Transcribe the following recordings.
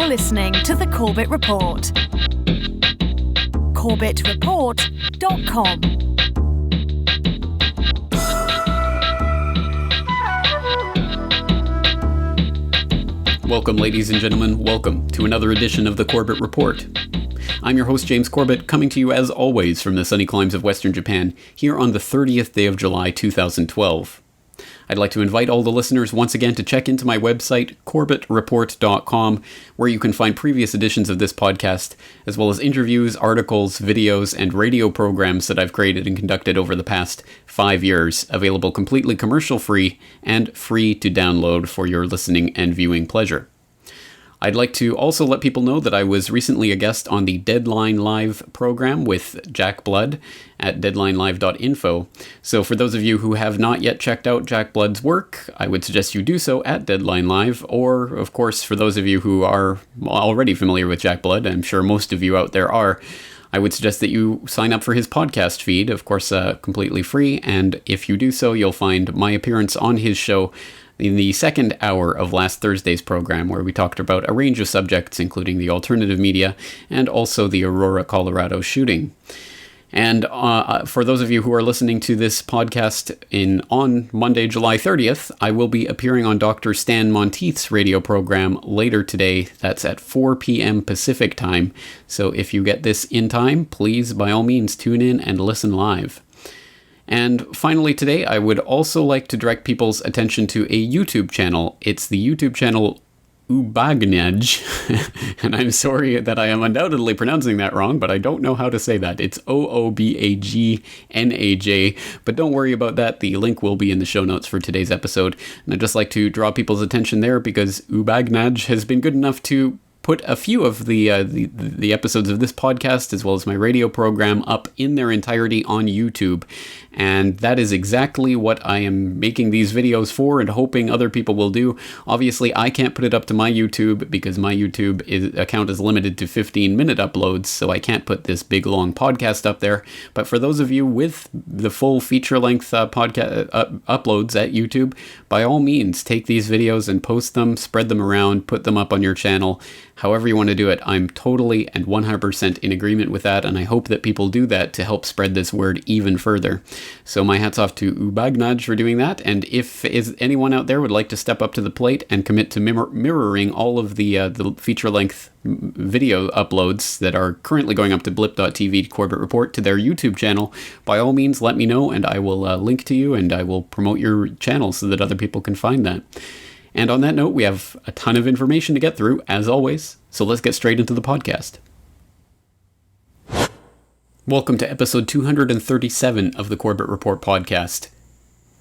You're listening to the Corbett Report. CorbettReport.com. Welcome, ladies and gentlemen. Welcome to another edition of the Corbett Report. I'm your host, James Corbett, coming to you as always from the sunny climes of Western Japan, here on the 30th day of July 2012. I'd like to invite all the listeners once again to check into my website, CorbettReport.com, where you can find previous editions of this podcast, as well as interviews, articles, videos, and radio programs that I've created and conducted over the past 5 years, available completely commercial-free and free to download for your listening and viewing pleasure. I'd like to also let people know that I was recently a guest on the Deadline Live program with Jack Blood at deadlinelive.info. So for those of you who have not yet checked out Jack Blood's work, I would suggest you do so at Deadline Live, or of course for those of you who are already familiar with Jack Blood, I'm sure most of you out there are, I would suggest that you sign up for his podcast feed, of course completely free, and if you do so, you'll find my appearance on his show in the second hour of last Thursday's program, where we talked about a range of subjects, including the alternative media and also the Aurora, Colorado shooting. And for those of you who are listening to this podcast on Monday, July 30th, I will be appearing on Dr. Stan Monteith's radio program later today. That's at 4 p.m. Pacific time. So if you get this in time, please, by all means, tune in and listen live. And finally today, I would also like to direct people's attention to a YouTube channel. It's the YouTube channel Ubagnaj, and I'm sorry that I am undoubtedly pronouncing that wrong, but I don't know how to say that. It's Oobagnaj, but don't worry about that. The link will be in the show notes for today's episode. And I'd just like to draw people's attention there because Ubagnaj has been good enough to put a few of the episodes of this podcast, as well as my radio program, up in their entirety on YouTube. And that is exactly what I am making these videos for and hoping other people will do. Obviously, I can't put it up to my YouTube because my YouTube account is limited to 15-minute uploads, so I can't put this big, long podcast up there. But for those of you with the full feature-length podcast uploads at YouTube, by all means, take these videos and post them, spread them around, put them up on your channel. However you want to do it, I'm totally and 100% in agreement with that, and I hope that people do that to help spread this word even further. So my hat's off to Ubagnaj for doing that, and if anyone out there would like to step up to the plate and commit to mirroring all of the feature-length video uploads that are currently going up to blip.tv Corbett Report to their YouTube channel, by all means let me know, and I will link to you, and I will promote your channel so that other people can find that. And on that note, we have a ton of information to get through, as always, so let's get straight into the podcast. Welcome to episode 237 of the Corbett Report podcast,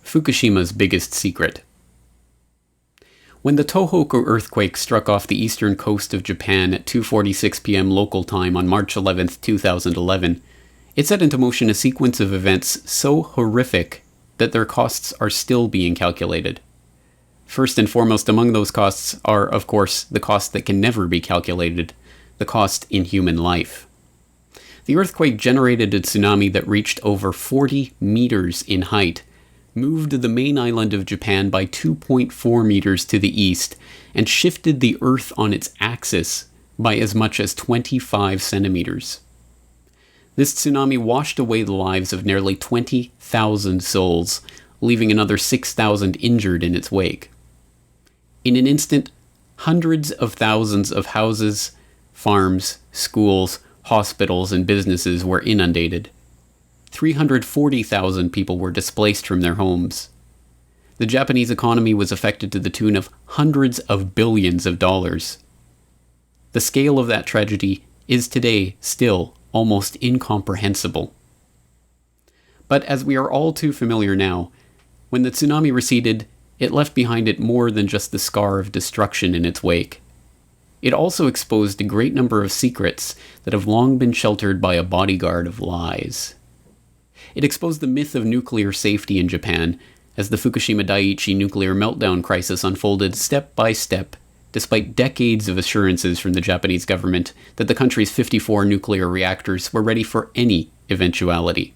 Fukushima's Biggest Secret. When the Tohoku earthquake struck off the eastern coast of Japan at 2:46 p.m. local time on March 11, 2011, it set into motion a sequence of events so horrific that their costs are still being calculated. First and foremost among those costs are, of course, the cost that can never be calculated, the cost in human life. The earthquake generated a tsunami that reached over 40 meters in height, moved the main island of Japan by 2.4 meters to the east, and shifted the Earth on its axis by as much as 25 centimeters. This tsunami washed away the lives of nearly 20,000 souls, leaving another 6,000 injured in its wake. In an instant, hundreds of thousands of houses, farms, schools, hospitals, and businesses were inundated. 340,000 people were displaced from their homes. The Japanese economy was affected to the tune of hundreds of billions of dollars. The scale of that tragedy is today still almost incomprehensible. But as we are all too familiar now, when the tsunami receded, it left behind it more than just the scar of destruction in its wake. It also exposed a great number of secrets that have long been sheltered by a bodyguard of lies. It exposed the myth of nuclear safety in Japan as the Fukushima Daiichi nuclear meltdown crisis unfolded step by step, despite decades of assurances from the Japanese government that the country's 54 nuclear reactors were ready for any eventuality.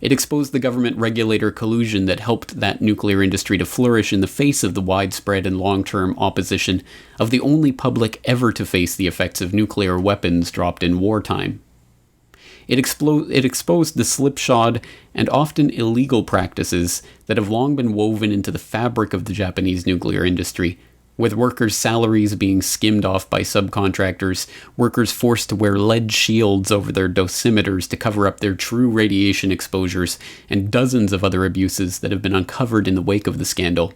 It exposed the government regulator collusion that helped that nuclear industry to flourish in the face of the widespread and long-term opposition of the only public ever to face the effects of nuclear weapons dropped in wartime. It exposed the slipshod and often illegal practices that have long been woven into the fabric of the Japanese nuclear industry, with workers' salaries being skimmed off by subcontractors, workers forced to wear lead shields over their dosimeters to cover up their true radiation exposures, and dozens of other abuses that have been uncovered in the wake of the scandal.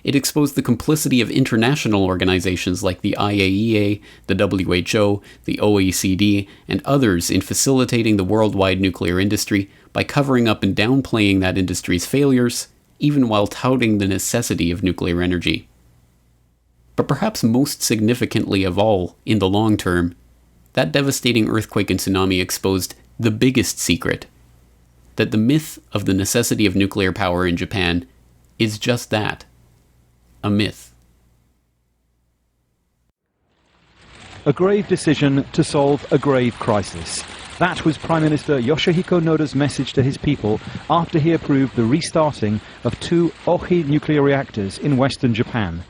It exposed the complicity of international organizations like the IAEA, the WHO, the OECD, and others in facilitating the worldwide nuclear industry by covering up and downplaying that industry's failures, even while touting the necessity of nuclear energy. But perhaps most significantly of all, in the long term, that devastating earthquake and tsunami exposed the biggest secret: that the myth of the necessity of nuclear power in Japan is just that. A myth. A grave decision to solve a grave crisis. That was Prime Minister Yoshihiko Noda's message to his people after he approved the restarting of 2 Ohi nuclear reactors in western Japan.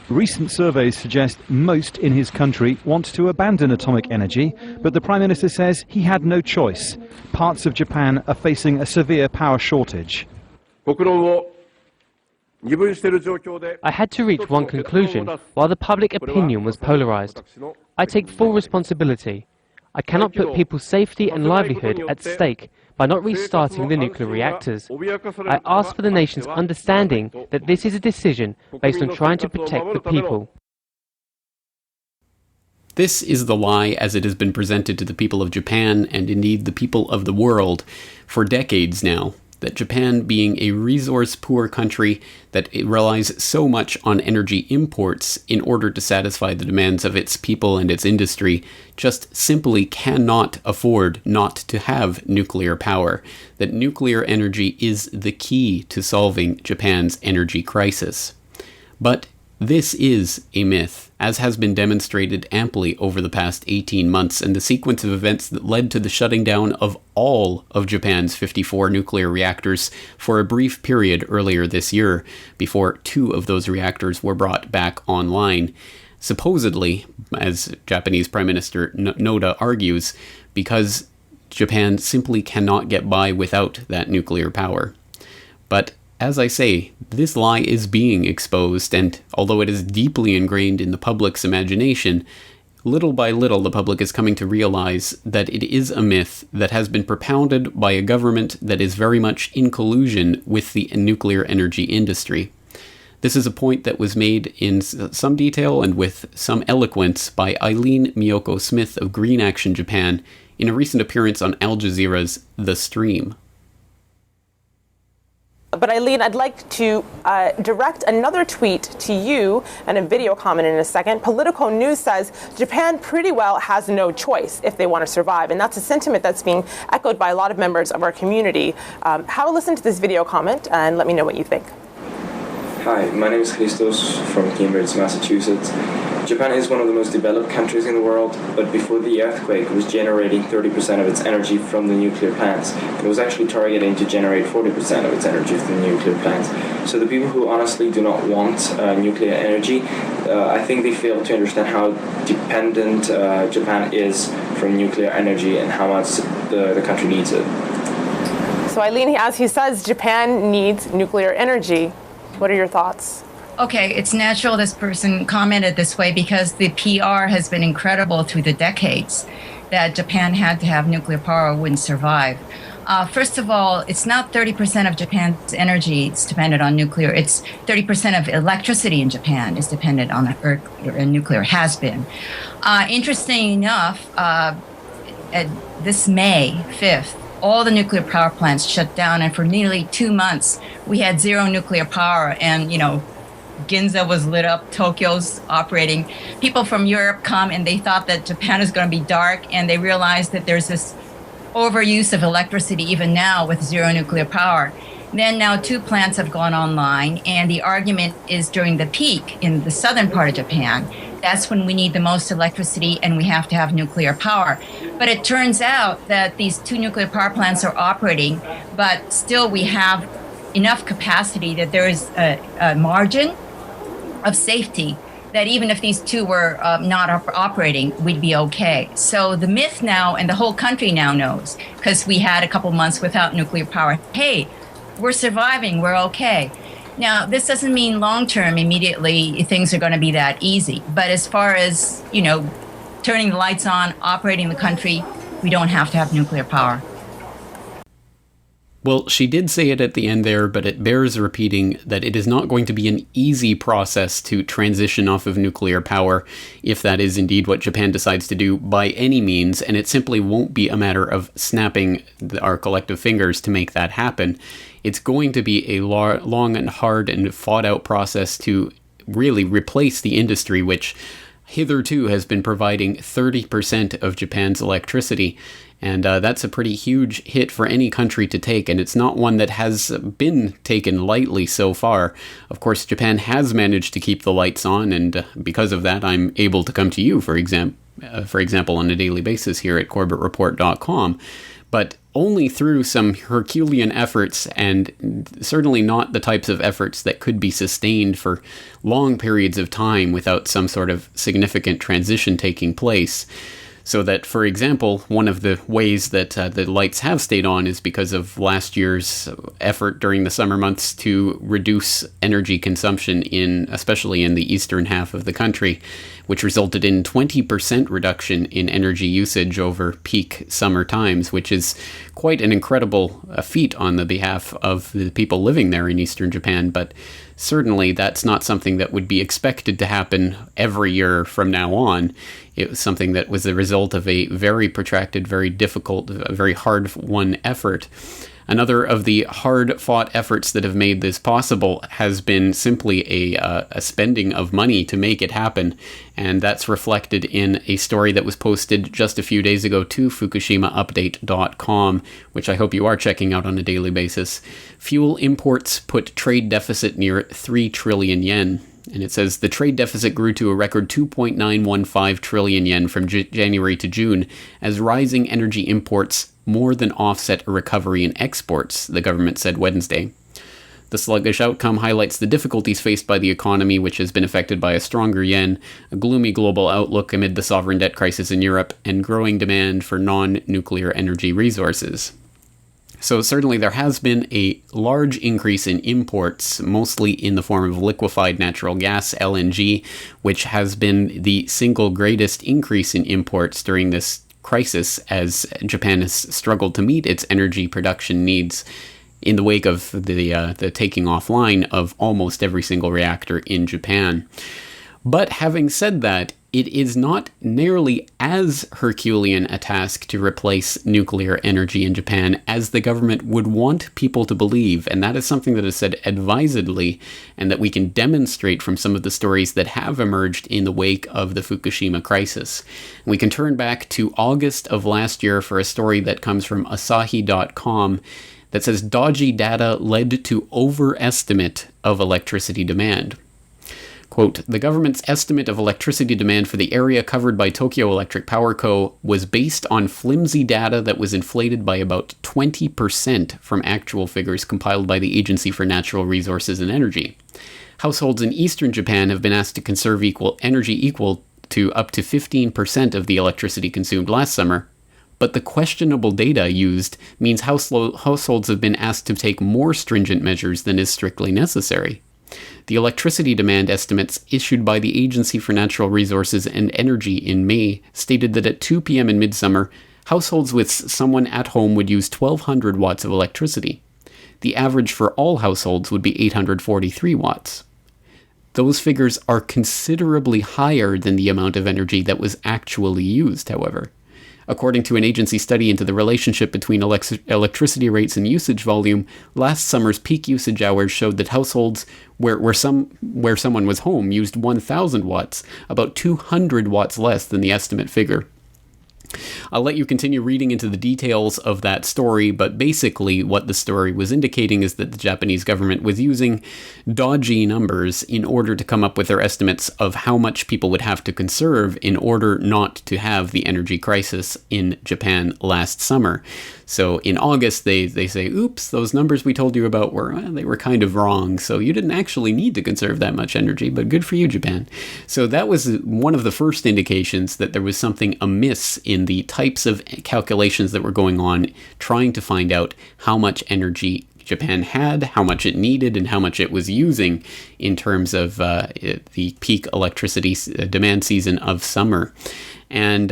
Recent surveys suggest most in his country want to abandon atomic energy, but the Prime Minister says he had no choice. Parts of Japan are facing a severe power shortage. I had to reach one conclusion while the public opinion was polarized. I take full responsibility. I cannot put people's safety and livelihood at stake by not restarting the nuclear reactors. I ask for the nation's understanding that this is a decision based on trying to protect the people. This is the lie as it has been presented to the people of Japan, and indeed the people of the world, for decades now. That Japan, being a resource-poor country that it relies so much on energy imports in order to satisfy the demands of its people and its industry, just simply cannot afford not to have nuclear power. That nuclear energy is the key to solving Japan's energy crisis. But this is a myth, as has been demonstrated amply over the past 18 months, and the sequence of events that led to the shutting down of all of Japan's 54 nuclear reactors for a brief period earlier this year, before 2 of those reactors were brought back online. Supposedly, as Japanese Prime Minister Noda argues, because Japan simply cannot get by without that nuclear power. But as I say, this lie is being exposed, and although it is deeply ingrained in the public's imagination, little by little the public is coming to realize that it is a myth that has been propounded by a government that is very much in collusion with the nuclear energy industry. This is a point that was made in some detail and with some eloquence by Eileen Miyoko Smith of Green Action Japan in a recent appearance on Al Jazeera's The Stream. But Eileen, I'd like to direct another tweet to you and a video comment in a second. Politico News says Japan pretty well has no choice if they want to survive. And that's a sentiment that's being echoed by a lot of members of our community. Have a listen to this video comment and let me know what you think. Hi, my name is Christos from Cambridge, Massachusetts. Japan is one of the most developed countries in the world, but before the earthquake, it was generating 30% of its energy from the nuclear plants. It was actually targeting to generate 40% of its energy from the nuclear plants. So the people who honestly do not want nuclear energy, I think they fail to understand how dependent Japan is from nuclear energy and how much the country needs it. So Eileen, as he says, Japan needs nuclear energy. What are your thoughts? Okay, it's natural this person commented this way because the PR has been incredible through the decades that Japan had to have nuclear power or wouldn't survive. First of all, it's not 30% of Japan's energy is dependent on nuclear. It's 30% of electricity in Japan is dependent on nuclear, has been. Interesting enough, this May 5th, all the nuclear power plants shut down, and for nearly 2 months, we had zero nuclear power, and, Ginza was lit up, Tokyo's operating. People from Europe come and they thought that Japan is going to be dark, and they realized that there's this overuse of electricity even now with zero nuclear power. Then now 2 plants have gone online, and the argument is during the peak in the southern part of Japan that's when we need the most electricity and we have to have nuclear power. But it turns out that these 2 nuclear power plants are operating, but still we have enough capacity that there is a margin of safety that even if these 2 were not operating, we'd be okay. So the myth now, and the whole country now knows, because we had a couple months without nuclear power, hey, we're surviving, we're okay. Now, this doesn't mean long-term, immediately, things are going to be that easy. But as far as, turning the lights on, operating the country, we don't have to have nuclear power. Well, she did say it at the end there, but it bears repeating that it is not going to be an easy process to transition off of nuclear power, if that is indeed what Japan decides to do by any means, and it simply won't be a matter of snapping our collective fingers to make that happen. It's going to be a long and hard and fought-out process to really replace the industry, which hitherto has been providing 30% of Japan's electricity. And that's a pretty huge hit for any country to take, and it's not one that has been taken lightly so far. Of course, Japan has managed to keep the lights on, and because of that, I'm able to come to you, for example, on a daily basis here at CorbettReport.com. But only through some Herculean efforts, and certainly not the types of efforts that could be sustained for long periods of time without some sort of significant transition taking place. So that, for example, one of the ways that the lights have stayed on is because of last year's effort during the summer months to reduce energy consumption especially in the eastern half of the country, which resulted in 20% reduction in energy usage over peak summer times, which is quite an incredible feat on the behalf of the people living there in eastern Japan. But certainly that's not something that would be expected to happen every year from now on. It was something that was the result of a very protracted, very difficult, very hard-won effort. Another of the hard-fought efforts that have made this possible has been simply a spending of money to make it happen, and that's reflected in a story that was posted just a few days ago to FukushimaUpdate.com, which I hope you are checking out on a daily basis. Fuel imports put trade deficit near 3 trillion yen. And it says the trade deficit grew to a record 2.915 trillion yen from January to June as rising energy imports more than offset a recovery in exports, the government said Wednesday. The sluggish outcome highlights the difficulties faced by the economy, which has been affected by a stronger yen, a gloomy global outlook amid the sovereign debt crisis in Europe, and growing demand for non-nuclear energy resources. So certainly there has been a large increase in imports, mostly in the form of liquefied natural gas, LNG, which has been the single greatest increase in imports during this crisis as Japan has struggled to meet its energy production needs in the wake of the taking offline of almost every single reactor in Japan. But having said that, it is not nearly as Herculean a task to replace nuclear energy in Japan as the government would want people to believe, and that is something that is said advisedly and that we can demonstrate from some of the stories that have emerged in the wake of the Fukushima crisis. We can turn back to August of last year for a story that comes from Asahi.com that says dodgy data led to overestimate of electricity demand. Quote, the government's estimate of electricity demand for the area covered by Tokyo Electric Power Co. was based on flimsy data that was inflated by about 20% from actual figures compiled by the Agency for Natural Resources and Energy. Households in eastern Japan have been asked to conserve energy equal to up to 15% of the electricity consumed last summer, but the questionable data used means households have been asked to take more stringent measures than is strictly necessary. The electricity demand estimates issued by the Agency for Natural Resources and Energy in May stated that at 2 p.m. in midsummer, households with someone at home would use 1,200 watts of electricity. The average for all households would be 843 watts. Those figures are considerably higher than the amount of energy that was actually used, however. According to an agency study into the relationship between electricity rates and usage volume, last summer's peak usage hours showed that households where someone was home used 1,000 watts, about 200 watts less than the estimate figure. I'll let you continue reading into the details of that story, but basically what the story was indicating is that the Japanese government was using dodgy numbers in order to come up with their estimates of how much people would have to conserve in order not to have the energy crisis in Japan last summer. So in August, they say, oops, those numbers we told you about they were kind of wrong, so you didn't actually need to conserve that much energy, but good for you, Japan. So that was one of the first indications that there was something amiss in the types of calculations that were going on, trying to find out how much energy Japan had, how much it needed, and how much it was using in terms of the peak electricity demand season of summer. And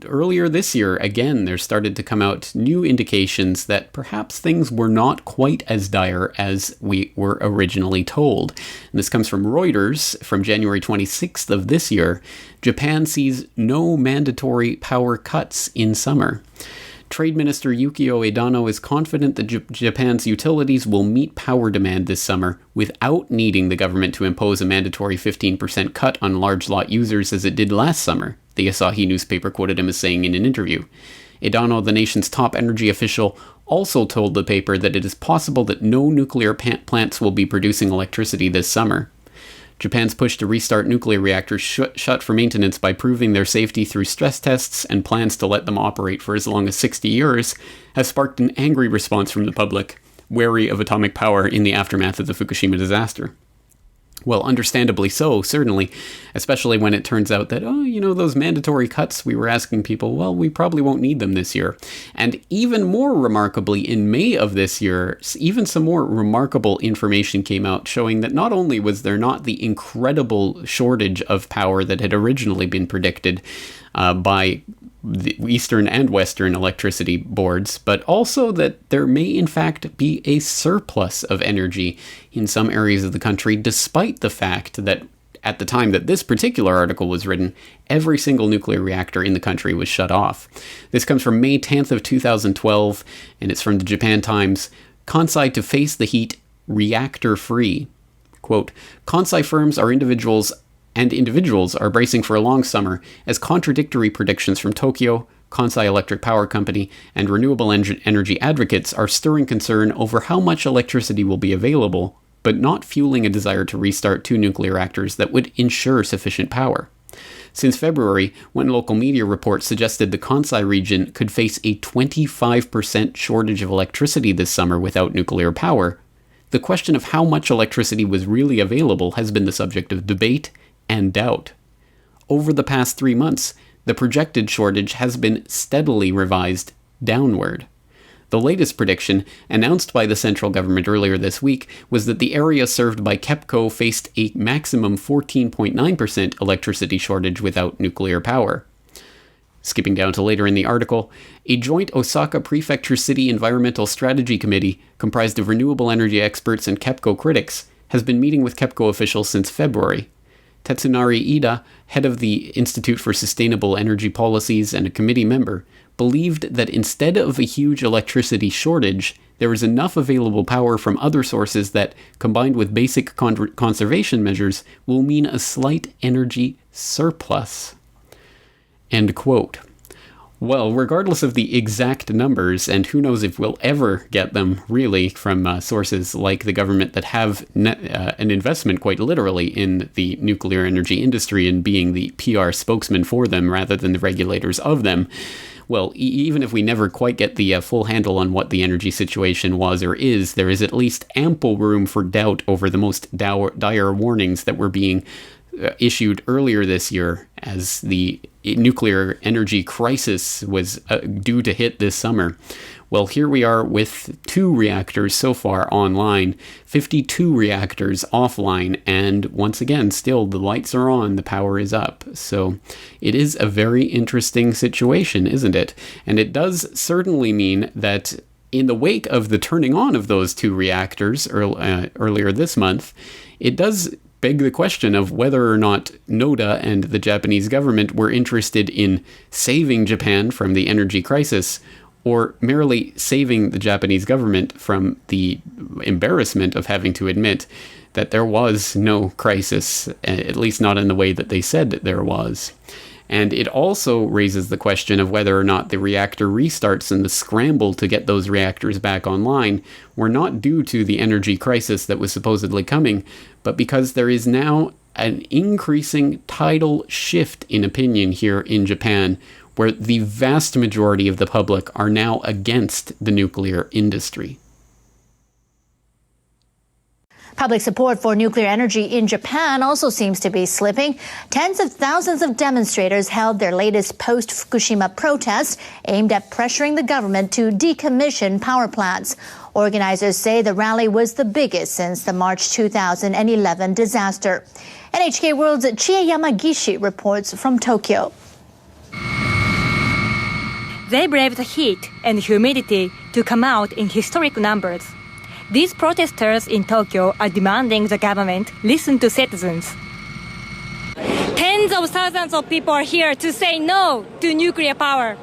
earlier this year, again, there started to come out new indications that perhaps things were not quite as dire as we were originally told. And this comes from Reuters from January 26th of this year. Japan sees no mandatory power cuts in summer. Trade Minister Yukio Edano is confident that Japan's utilities will meet power demand this summer without needing the government to impose a mandatory 15% cut on large lot users as it did last summer, the Asahi newspaper quoted him as saying in an interview. Edano, the nation's top energy official, also told the paper that it is possible that no nuclear plants will be producing electricity this summer. Japan's push to restart nuclear reactors shut for maintenance by proving their safety through stress tests and plans to let them operate for as long as 60 years has sparked an angry response from the public, wary of atomic power in the aftermath of the Fukushima disaster. Well, understandably so, certainly, especially when it turns out that, those mandatory cuts we were asking people, well, we probably won't need them this year. And even more remarkably, in May of this year, even some more remarkable information came out showing that not only was there not the incredible shortage of power that had originally been predicted by the Eastern and Western electricity boards, but also that there may in fact be a surplus of energy in some areas of the country, despite the fact that at the time that this particular article was written, every single nuclear reactor in the country was shut off. This comes from May 10th of 2012, and it's from the Japan Times. Kansai to face the heat, reactor-free. Quote, Kansai firms are individuals are bracing for a long summer as contradictory predictions from Tokyo, Kansai Electric Power Company, and renewable energy advocates are stirring concern over how much electricity will be available, but not fueling a desire to restart 2 nuclear reactors that would ensure sufficient power. Since February, when local media reports suggested the Kansai region could face a 25% shortage of electricity this summer without nuclear power, the question of how much electricity was really available has been the subject of debate and doubt. Over the past 3 months, the projected shortage has been steadily revised downward. The latest prediction, announced by the central government earlier this week, was that the area served by KEPCO faced a maximum 14.9% electricity shortage without nuclear power. Skipping down to later in the article, a joint Osaka Prefecture City Environmental Strategy Committee, comprised of renewable energy experts and KEPCO critics, has been meeting with KEPCO officials since February. Tetsunari Ida, head of the Institute for Sustainable Energy Policies and a committee member, believed that instead of a huge electricity shortage, there is enough available power from other sources that, combined with basic conservation measures, will mean a slight energy surplus. End quote. Well, regardless of the exact numbers, and who knows if we'll ever get them, really, from sources like the government that have an investment, quite literally, in the nuclear energy industry and being the PR spokesman for them rather than the regulators of them, well, even if we never quite get the full handle on what the energy situation was or is, there is at least ample room for doubt over the most dire warnings that were being issued earlier this year as the nuclear energy crisis was due to hit this summer. Well, here we are with 2 reactors so far online, 52 reactors offline, and once again, still the lights are on, the power is up. So it is a very interesting situation, isn't it? And it does certainly mean that in the wake of the turning on of those 2 reactors earlier this month, it does beg the question of whether or not Noda and the Japanese government were interested in saving Japan from the energy crisis, or merely saving the Japanese government from the embarrassment of having to admit that there was no crisis, at least not in the way that they said that there was. And it also raises the question of whether or not the reactor restarts and the scramble to get those reactors back online were not due to the energy crisis that was supposedly coming, but because there is now an increasing tidal shift in opinion here in Japan, where the vast majority of the public are now against the nuclear industry. Public support for nuclear energy in Japan also seems to be slipping. Tens of thousands of demonstrators held their latest post-Fukushima protests aimed at pressuring the government to decommission power plants. Organizers say the rally was the biggest since the March 2011 disaster. NHK World's Chie Yamagishi reports from Tokyo. They braved the heat and humidity to come out in historic numbers. These protesters in Tokyo are demanding the government listen to citizens. Tens of thousands of people are here to say no to nuclear power.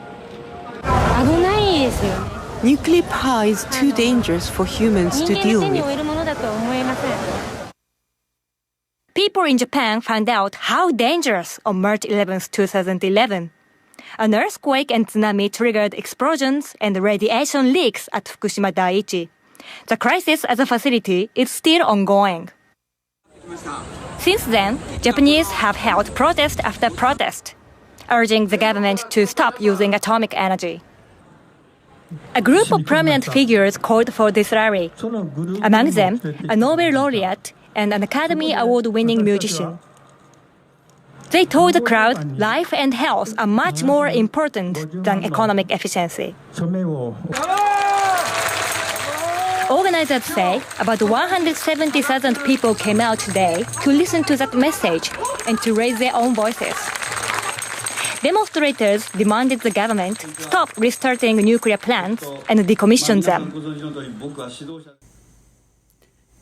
Nuclear power is too dangerous for humans to deal with. People in Japan found out how dangerous on March 11, 2011. An earthquake and tsunami triggered explosions and radiation leaks at Fukushima Daiichi. The crisis at the facility is still ongoing. Since then, Japanese have held protest after protest, urging the government to stop using atomic energy. A group of prominent figures called for this rally. Among them, a Nobel laureate and an Academy Award-winning musician. They told the crowd life and health are much more important than economic efficiency. Organizers say about 170,000 people came out today to listen to that message and to raise their own voices. Demonstrators demanded the government stop restarting nuclear plants and decommission them.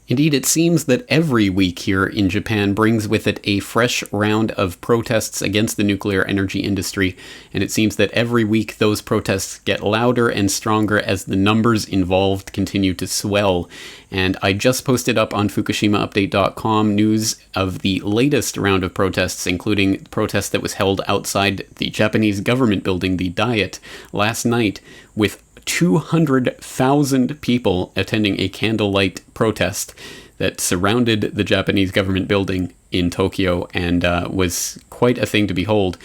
Indeed, it seems that every week here in Japan brings with it a fresh round of protests against the nuclear energy industry, and it seems that every week those protests get louder and stronger as the numbers involved continue to swell. And I just posted up on FukushimaUpdate.com news of the latest round of protests, including protests that was held outside the Japanese government building, the Diet, last night, with 200,000 people attending a candlelight protest that surrounded the Japanese government building in Tokyo and was quite a thing to behold.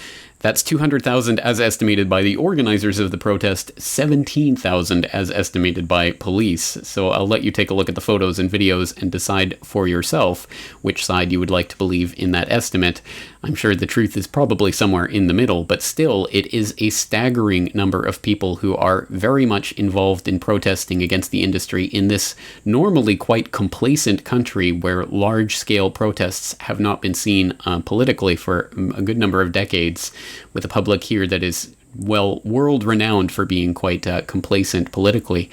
That's 200,000 as estimated by the organizers of the protest, 17,000 as estimated by police. So I'll let you take a look at the photos and videos and decide for yourself which side you would like to believe in that estimate. I'm sure the truth is probably somewhere in the middle, but still, it is a staggering number of people who are very much involved in protesting against the industry in this normally quite complacent country where large-scale protests have not been seen politically for a good number of decades, with a public here that is, well, world-renowned for being quite complacent politically.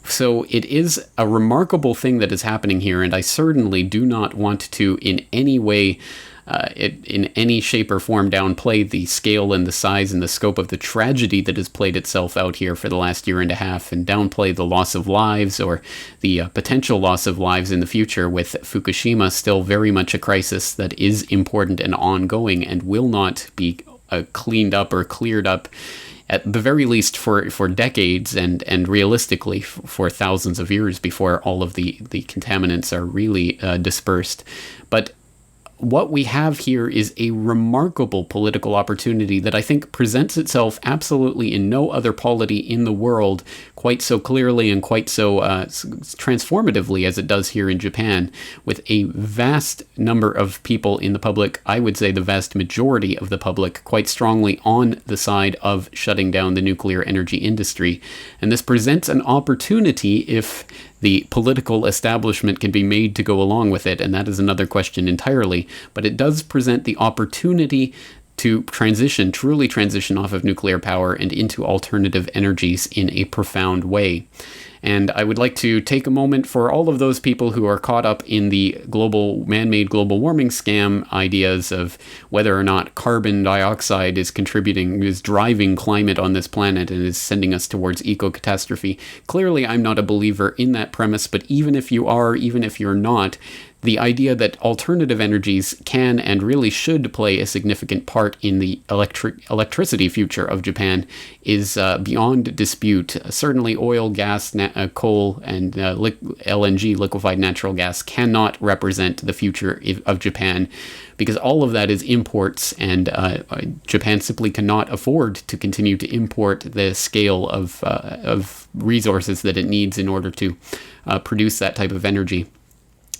So it is a remarkable thing that is happening here, and I certainly do not want to in any way, in any shape or form, downplay the scale and the size and the scope of the tragedy that has played itself out here for the last year and a half, and downplay the loss of lives or the potential loss of lives in the future, with Fukushima still very much a crisis that is important and ongoing and will not be cleaned up or cleared up, at the very least for decades, and realistically for thousands of years before all of the contaminants are really dispersed. But what we have here is a remarkable political opportunity that I think presents itself absolutely in no other polity in the world quite so clearly and quite so transformatively as it does here in Japan, with a vast number of people in the public, I would say the vast majority of the public, quite strongly on the side of shutting down the nuclear energy industry. And this presents an opportunity if the political establishment can be made to go along with it, and that is another question entirely, but it does present the opportunity to truly transition off of nuclear power and into alternative energies in a profound way. And I would like to take a moment for all of those people who are caught up in the man-made global warming scam ideas of whether or not carbon dioxide is driving climate on this planet and is sending us towards eco-catastrophe. Clearly, I'm not a believer in that premise, but even if you are, even if you're not, the idea that alternative energies can and really should play a significant part in the electricity future of Japan is beyond dispute. Certainly oil, gas, coal, and LNG, liquefied natural gas, cannot represent the future of Japan, because all of that is imports, and Japan simply cannot afford to continue to import the scale of resources that it needs in order to produce that type of energy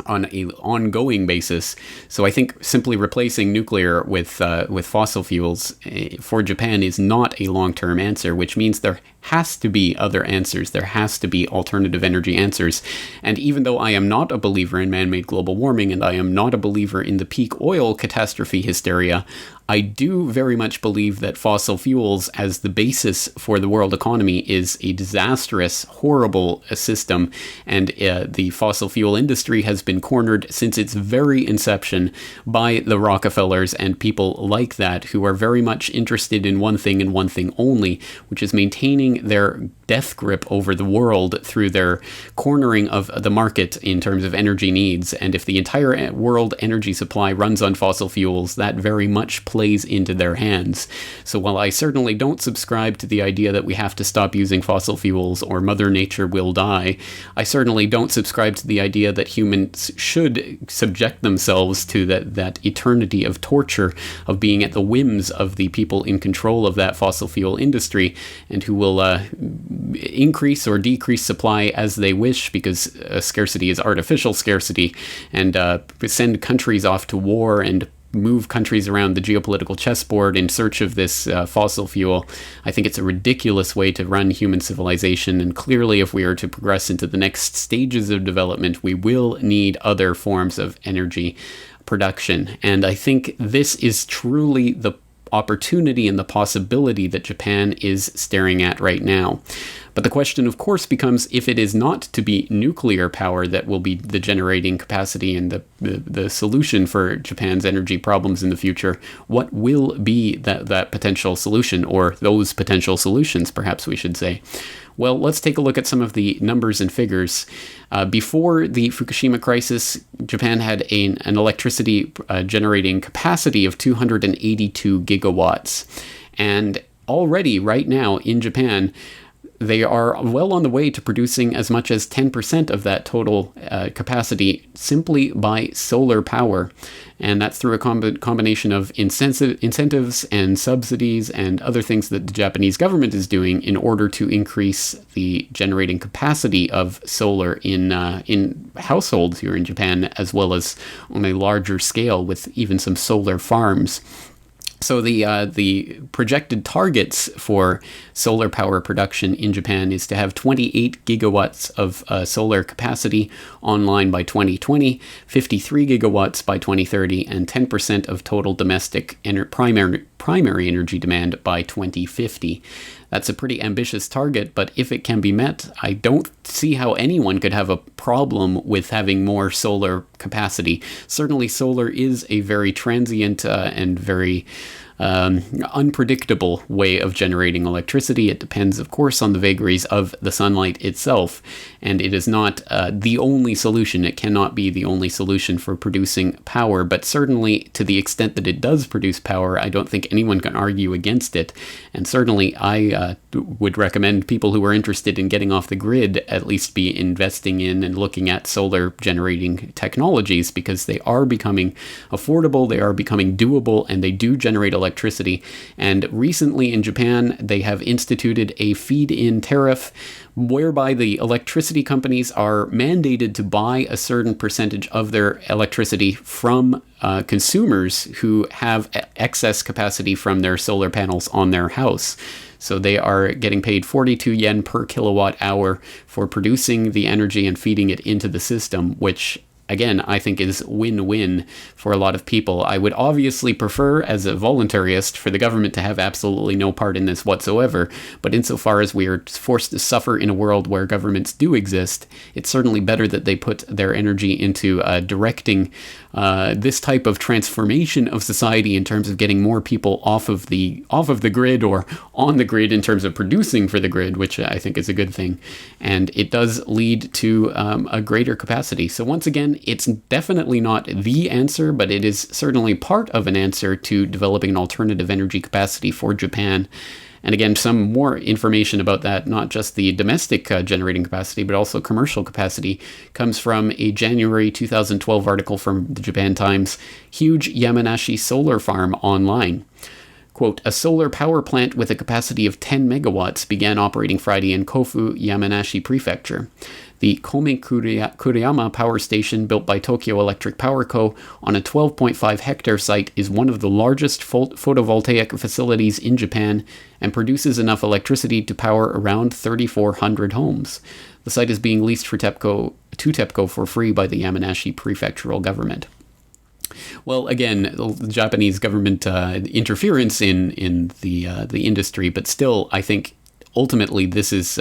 on an ongoing basis. So I think simply replacing nuclear with fossil fuels for Japan is not a long-term answer, which means there has to be other answers. There has to be alternative energy answers. And even though I am not a believer in man-made global warming, and I am not a believer in the peak oil catastrophe hysteria, I do very much believe that fossil fuels as the basis for the world economy is a disastrous, horrible system, and the fossil fuel industry has been cornered since its very inception by the Rockefellers and people like that, who are very much interested in one thing and one thing only, which is maintaining their death grip over the world through their cornering of the market in terms of energy needs. And if the entire world energy supply runs on fossil fuels, that very much plays into their hands. So while I certainly don't subscribe to the idea that we have to stop using fossil fuels or Mother Nature will die, I certainly don't subscribe to the idea that humans should subject themselves to that eternity of torture of being at the whims of the people in control of that fossil fuel industry, and who will increase or decrease supply as they wish, because scarcity is artificial scarcity, and send countries off to war and move countries around the geopolitical chessboard in search of this fossil fuel. I think it's a ridiculous way to run human civilization, and clearly if we are to progress into the next stages of development, we will need other forms of energy production. And I think this is truly the opportunity and the possibility that Japan is staring at right now. But the question, of course, becomes, if it is not to be nuclear power that will be the generating capacity and the solution for Japan's energy problems in the future, what will be that potential solution, or those potential solutions, perhaps we should say? Well, let's take a look at some of the numbers and figures. Before the Fukushima crisis, Japan had an electricity generating capacity of 282 gigawatts. And already, right now, in Japan, they are well on the way to producing as much as 10% of that total capacity simply by solar power. And that's through a combination of incentives and subsidies and other things that the Japanese government is doing in order to increase the generating capacity of solar in households here in Japan, as well as on a larger scale with even some solar farms. So the projected targets for solar power production in Japan is to have 28 gigawatts of solar capacity online by 2020, 53 gigawatts by 2030, and 10% of total domestic primary energy demand by 2050. That's a pretty ambitious target, but if it can be met, I don't see how anyone could have a problem with having more solar capacity. Certainly solar is a very transient and very unpredictable way of generating electricity. It depends, of course, on the vagaries of the sunlight itself, and it is not the only solution. It cannot be the only solution for producing power, but certainly to the extent that it does produce power, I don't think anyone can argue against it. And certainly I would recommend people who are interested in getting off the grid at least be investing in and looking at solar generating technologies, because they are becoming affordable, they are becoming doable, and they do generate electricity. And recently in Japan, they have instituted a feed-in tariff whereby the electricity companies are mandated to buy a certain percentage of their electricity from consumers who have excess capacity from their solar panels on their house. So they are getting paid 42 yen per kilowatt hour for producing the energy and feeding it into the system, which again, I think is win-win for a lot of people. I would obviously prefer, as a voluntarist, for the government to have absolutely no part in this whatsoever, but insofar as we are forced to suffer in a world where governments do exist, it's certainly better that they put their energy into directing this type of transformation of society in terms of getting more people off of the grid or on the grid in terms of producing for the grid, which I think is a good thing. And it does lead to a greater capacity. So once again, it's definitely not the answer, but it is certainly part of an answer to developing an alternative energy capacity for Japan. And again, some more information about that, not just the domestic generating capacity, but also commercial capacity, comes from a January 2012 article from the Japan Times, Huge Yamanashi Solar Farm Online. Quote, a solar power plant with a capacity of 10 megawatts began operating Friday in Kofu, Yamanashi Prefecture. The Kome Kuriyama power station, built by Tokyo Electric Power Co. on a 12.5 hectare site, is one of the largest photovoltaic facilities in Japan and produces enough electricity to power around 3,400 homes. The site is being leased to TEPCO for free by the Yamanashi prefectural government. Well, again, the Japanese government interference in the industry, but still, I think ultimately this is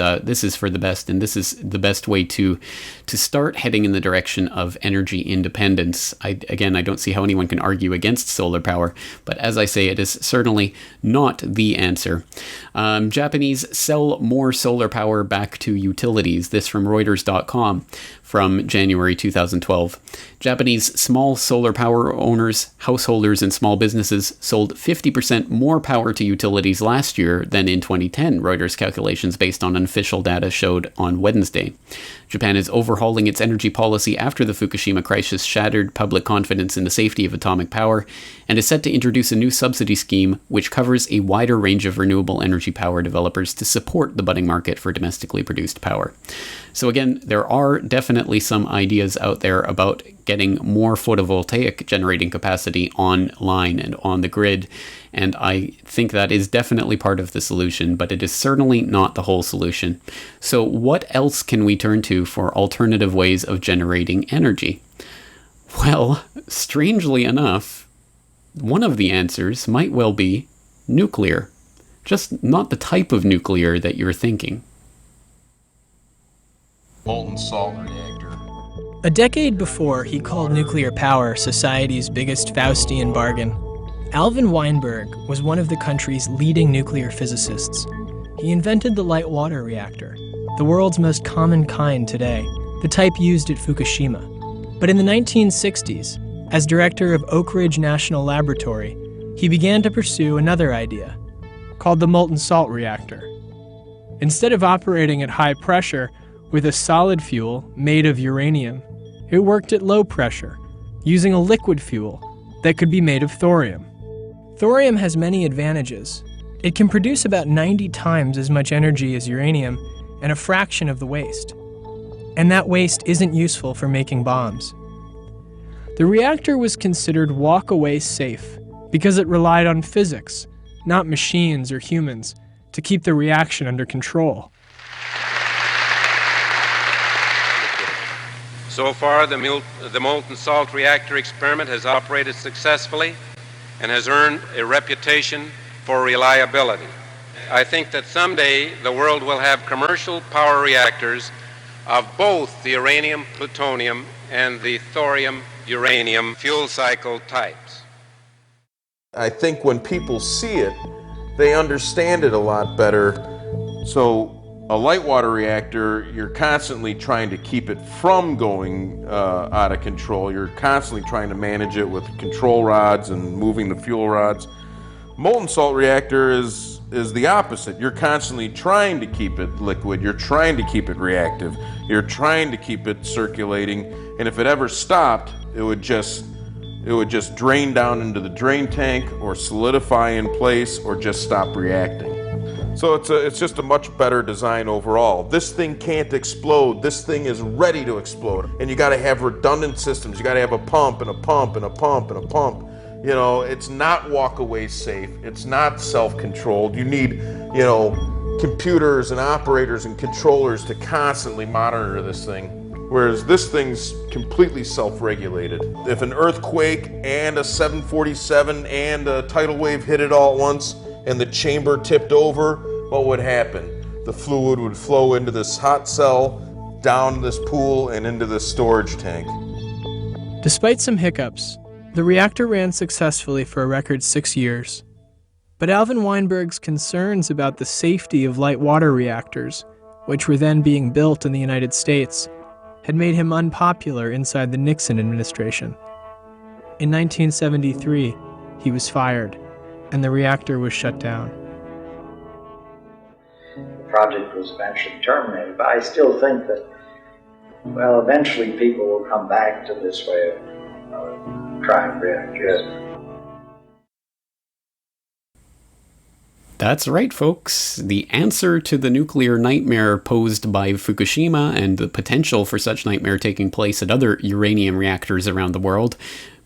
for the best, and this is the best way to start heading in the direction of energy independence. I don't see how anyone can argue against solar power, but as I say, it is certainly not the answer. Japanese sell more solar power back to utilities. This from Reuters.com from January 2012. Japanese small solar power owners, householders, and small businesses sold 50% more power to utilities last year than in 2010, Reuters calculations based on unofficial data showed on Wednesday. Japan is overhauling its energy policy after the Fukushima crisis shattered public confidence in the safety of atomic power, and is set to introduce a new subsidy scheme which covers a wider range of renewable energy power developers to support the budding market for domestically produced power. So again, there are definitely some ideas out there about getting more photovoltaic generating capacity online and on the grid, and I think that is definitely part of the solution, but it is certainly not the whole solution. So what else can we turn to for alternative ways of generating energy? Well, strangely enough, one of the answers might well be nuclear, just not the type of nuclear that you're thinking. Molten salt reactor. A decade before he called nuclear power society's biggest Faustian bargain, Alvin Weinberg was one of the country's leading nuclear physicists. He invented the light water reactor, the world's most common kind today, the type used at Fukushima. But in the 1960s, as director of Oak Ridge National Laboratory, he began to pursue another idea, called the molten salt reactor. Instead of operating at high pressure with a solid fuel made of uranium, it worked at low pressure, using a liquid fuel that could be made of thorium. Thorium has many advantages. It can produce about 90 times as much energy as uranium and a fraction of the waste. And that waste isn't useful for making bombs. The reactor was considered walk-away safe because it relied on physics, not machines or humans, to keep the reaction under control. So far, the molten salt reactor experiment has operated successfully and has earned a reputation for reliability. I think that someday the world will have commercial power reactors of both the uranium, plutonium, and the thorium-uranium fuel cycle types. I think when people see it, they understand it a lot better. So a light water reactor, you're constantly trying to keep it from going out of control. You're constantly trying to manage it with control rods and moving the fuel rods. Molten salt reactor is the opposite. You're constantly trying to keep it liquid. You're trying to keep it reactive. You're trying to keep it circulating. And if it ever stopped, it would just drain down into the drain tank or solidify in place or just stop reacting. So it's just a much better design overall. This thing can't explode. This thing is ready to explode. And you got to have redundant systems. You got to have a pump and a pump and a pump and a pump. You know, it's not walk-away safe. It's not self-controlled. You need, computers and operators and controllers to constantly monitor this thing. Whereas this thing's completely self-regulated. If an earthquake and a 747 and a tidal wave hit it all at once and the chamber tipped over, what would happen? The fluid would flow into this hot cell, down this pool, and into this storage tank. Despite some hiccups, the reactor ran successfully for a record 6 years. But Alvin Weinberg's concerns about the safety of light water reactors, which were then being built in the United States, had made him unpopular inside the Nixon administration. In 1973, he was fired, and the reactor was shut down. The project was eventually terminated, but I still think that, well, eventually people will come back to this way of trying reactors. That's right, folks. The answer to the nuclear nightmare posed by Fukushima and the potential for such nightmare taking place at other uranium reactors around the world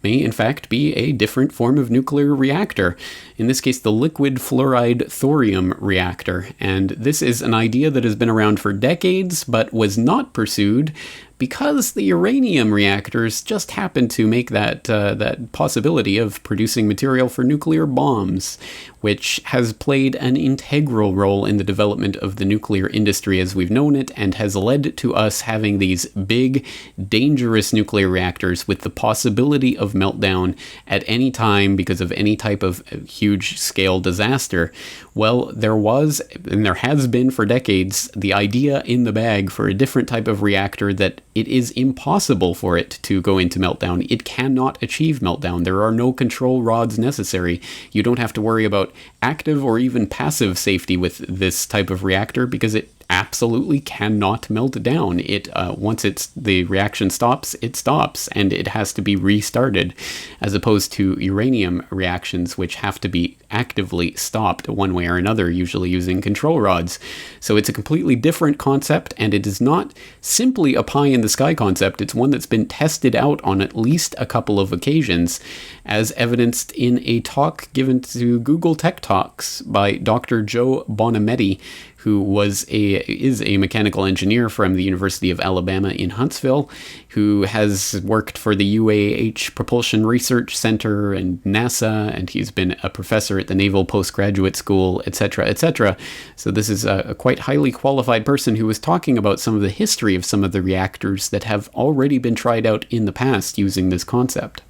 may in fact be a different form of nuclear reactor, in this case the liquid fluoride thorium reactor. And this is an idea that has been around for decades but was not pursued because the uranium reactors just happen to make that possibility of producing material for nuclear bombs, which has played an integral role in the development of the nuclear industry as we've known it, and has led to us having these big, dangerous nuclear reactors with the possibility of meltdown at any time because of any type of huge-scale disaster. Well, there was, and there has been for decades, the idea in the bag for a different type of reactor that it is impossible for it to go into meltdown. It cannot achieve meltdown. There are no control rods necessary. You don't have to worry about active or even passive safety with this type of reactor because it absolutely cannot melt down. It once the reaction stops, it stops, and it has to be restarted, as opposed to uranium reactions, which have to be actively stopped one way or another, usually using control rods. So it's a completely different concept, and it is not simply a pie-in-the-sky concept. It's one that's been tested out on at least a couple of occasions, as evidenced in a talk given to Google Tech Talks by Dr. Joe Bonametti, who is a mechanical engineer from the University of Alabama in Huntsville, who has worked for the UAH Propulsion Research Center and NASA, and he's been a professor at the Naval Postgraduate School, etc., etc. So this is a quite highly qualified person who was talking about some of the history of some of the reactors that have already been tried out in the past using this concept.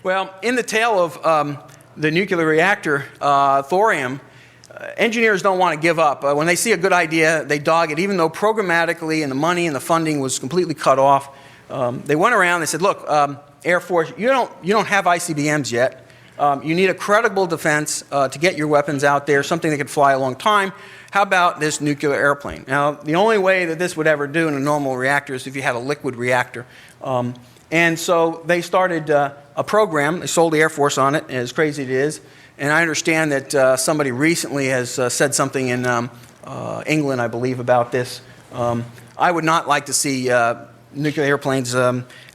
Well, in the tale of the nuclear reactor, thorium, engineers don't want to give up. When they see a good idea, they dog it, even though programmatically and the money and the funding was completely cut off. They went around, they said, look, Air Force, you don't have ICBMs yet. You need a credible defense to get your weapons out there, something that could fly a long time. How about this nuclear airplane? Now, the only way that this would ever do in a normal reactor is if you had a liquid reactor. And so they started a program. They sold the Air Force on it, as crazy it is. And I understand that somebody recently has said something in England, I believe, about this. I would not like to see nuclear airplanes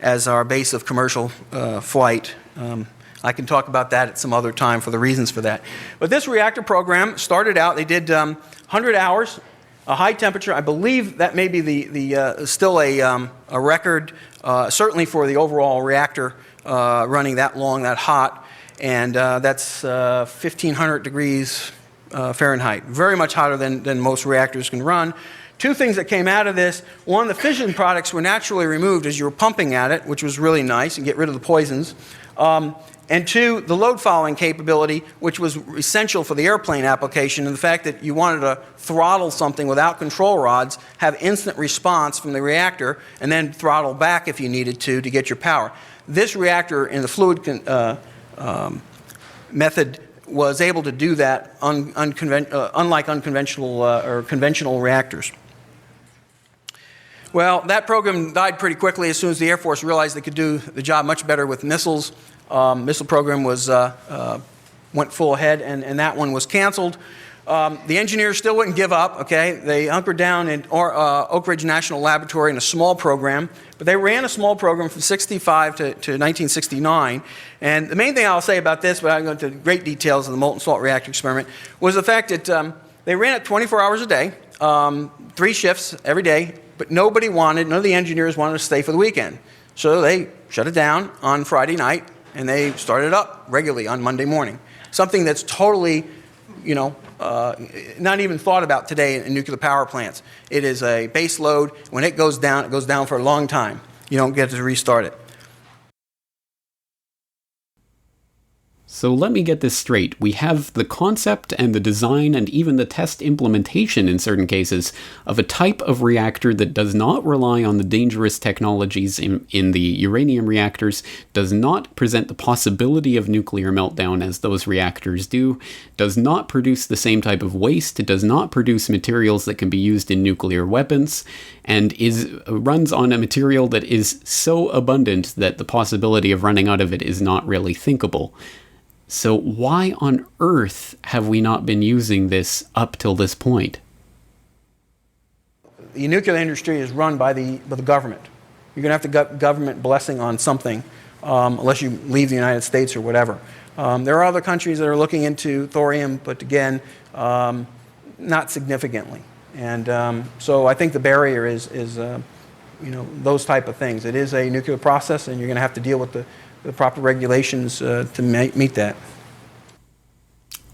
as our base of commercial flight. I can talk about that at some other time for the reasons for that. But this reactor program started out, they did 100 hours, a high temperature. I believe that may be still a record, certainly for the overall reactor running that long, that hot. And that's 1,500 degrees Fahrenheit. Very much hotter than most reactors can run. Two things that came out of this. One, the fission products were naturally removed as you were pumping at it, which was really nice, and get rid of the poisons. And two, the load following capability, which was essential for the airplane application, and the fact that you wanted to throttle something without control rods, have instant response from the reactor, and then throttle back if you needed to get your power. This reactor in the fluid method was able to do that unlike unconventional or conventional reactors. Well, that program died pretty quickly as soon as the Air Force realized they could do the job much better with missiles. Missile program went full ahead, and that one was canceled. The engineers still wouldn't give up, okay? They hunkered down in Oak Ridge National Laboratory in a small program, but they ran a small program from 65 to 1969. And the main thing I'll say about this, but I'm going into great details of the molten salt reactor experiment, was the fact that they ran it 24 hours a day, 3 shifts every day, but none of the engineers wanted to stay for the weekend. So they shut it down on Friday night, and they started it up regularly on Monday morning. Something that's totally, not even thought about today in nuclear power plants. It is a base load. When it goes down for a long time. You don't get to restart it. So let me get this straight. We have the concept and the design and even the test implementation in certain cases of a type of reactor that does not rely on the dangerous technologies in the uranium reactors, does not present the possibility of nuclear meltdown as those reactors do, does not produce the same type of waste, it does not produce materials that can be used in nuclear weapons, and runs on a material that is so abundant that the possibility of running out of it is not really thinkable. So why on earth have we not been using this up till this point? The nuclear industry is run by the government. You're going to have to get government blessing on something, unless you leave the United States or whatever. There are other countries that are looking into thorium, but again, not significantly. And so I think the barrier is those type of things. It is a nuclear process, and you're going to have to deal with the proper regulations to meet that.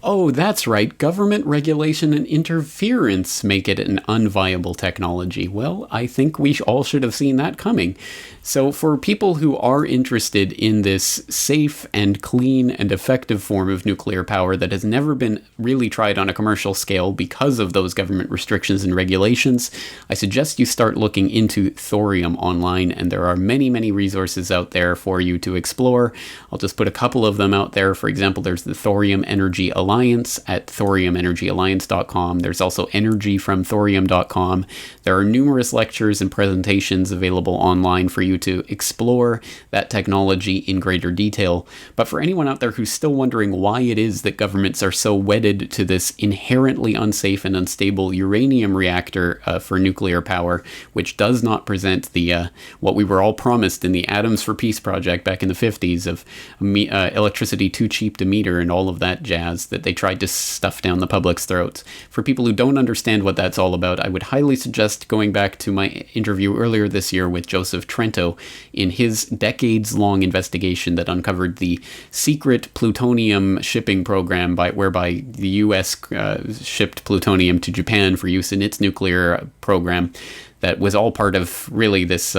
Oh, that's right. Government regulation and interference make it an unviable technology. Well, I think we all should have seen that coming. So for people who are interested in this safe and clean and effective form of nuclear power that has never been really tried on a commercial scale because of those government restrictions and regulations, I suggest you start looking into thorium online, and there are many, many resources out there for you to explore. I'll just put a couple of them out there. For example, there's the Thorium Energy Alliance at thoriumenergyalliance.com. There's also energyfromthorium.com. There are numerous lectures and presentations available online for you to explore that technology in greater detail. But for anyone out there who's still wondering why it is that governments are so wedded to this inherently unsafe and unstable uranium reactor for nuclear power, which does not present the what we were all promised in the Atoms for Peace project back in the 50s of electricity too cheap to meter and all of that jazz that they tried to stuff down the public's throats. For people who don't understand what that's all about, I would highly suggest going back to my interview earlier this year with Joseph Trento in his decades-long investigation that uncovered the secret plutonium shipping program whereby the U.S. Shipped plutonium to Japan for use in its nuclear program. That was all part of really this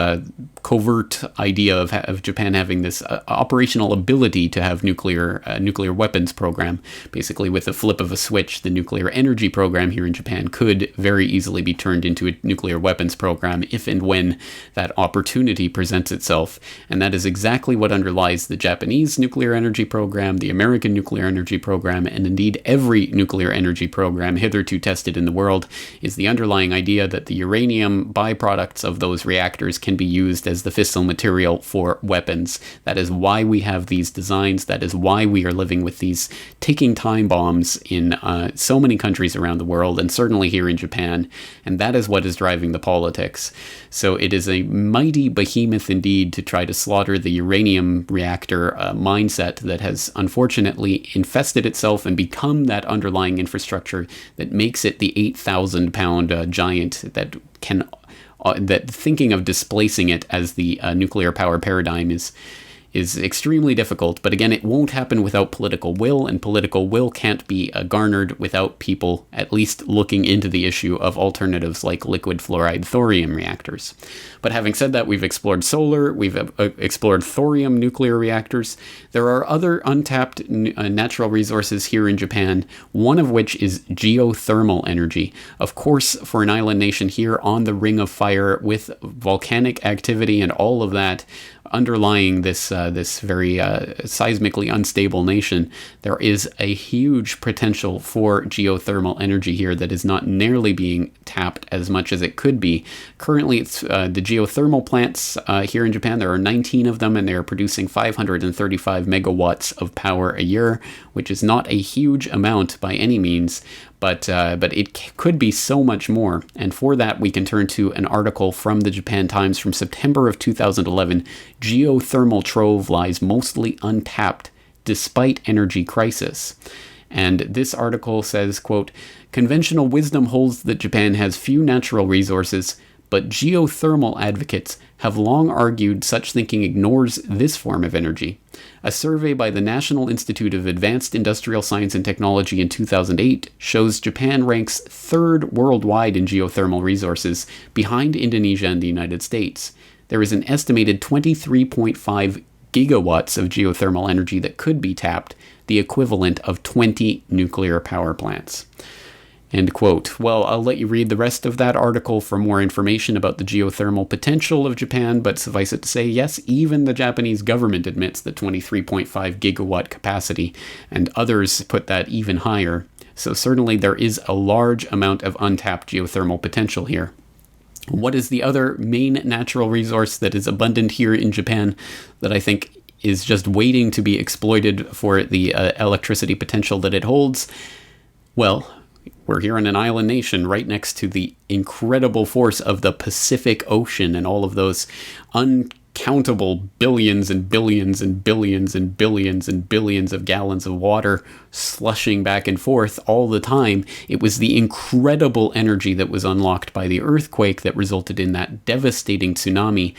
covert idea of Japan having this operational ability to have nuclear weapons program. Basically, with the flip of a switch, the nuclear energy program here in Japan could very easily be turned into a nuclear weapons program if and when that opportunity presents itself. And that is exactly what underlies the Japanese nuclear energy program, the American nuclear energy program, and indeed every nuclear energy program hitherto tested in the world, is the underlying idea that the uranium byproducts of those reactors can be used as the fissile material for weapons. That is why we have these designs. That is why we are living with these ticking time bombs in so many countries around the world, and certainly here in Japan. And that is what is driving the politics. So it is a mighty behemoth indeed to try to slaughter the uranium reactor mindset that has unfortunately infested itself and become that underlying infrastructure that makes it the 8,000-pound giant that can that thinking of displacing it as the nuclear power paradigm is extremely difficult. But again, it won't happen without political will, and political will can't be garnered without people at least looking into the issue of alternatives like liquid fluoride thorium reactors. But having said that, we've explored solar, we've explored thorium nuclear reactors. There are other untapped natural resources here in Japan, one of which is geothermal energy. Of course, for an island nation here on the Ring of Fire with volcanic activity and all of that underlying this very seismically unstable nation, there is a huge potential for geothermal energy here that is not nearly being tapped as much as it could be. Currently, it's the geothermal plants here in Japan. There are 19 of them, and they are producing 535 megawatts of power a year, which is not a huge amount by any means. But it could be so much more. And for that, we can turn to an article from the Japan Times from September of 2011. Geothermal trove lies mostly untapped despite energy crisis. And this article says, quote, "Conventional wisdom holds that Japan has few natural resources, but geothermal advocates have long argued such thinking ignores this form of energy. A survey by the National Institute of Advanced Industrial Science and Technology in 2008 shows Japan ranks third worldwide in geothermal resources, behind Indonesia and the United States. There is an estimated 23.5 gigawatts of geothermal energy that could be tapped, the equivalent of 20 nuclear power plants. End quote. Well, I'll let you read the rest of that article for more information about the geothermal potential of Japan, but suffice it to say, yes, even the Japanese government admits the 23.5 gigawatt capacity, and others put that even higher. So certainly there is a large amount of untapped geothermal potential here. What is the other main natural resource that is abundant here in Japan that I think is just waiting to be exploited for the electricity potential that it holds? Well, we're here in an island nation right next to the incredible force of the Pacific Ocean and all of those uncountable billions and billions and billions and billions and billions of gallons of water slushing back and forth all the time. It was the incredible energy that was unlocked by the earthquake that resulted in that devastating tsunami,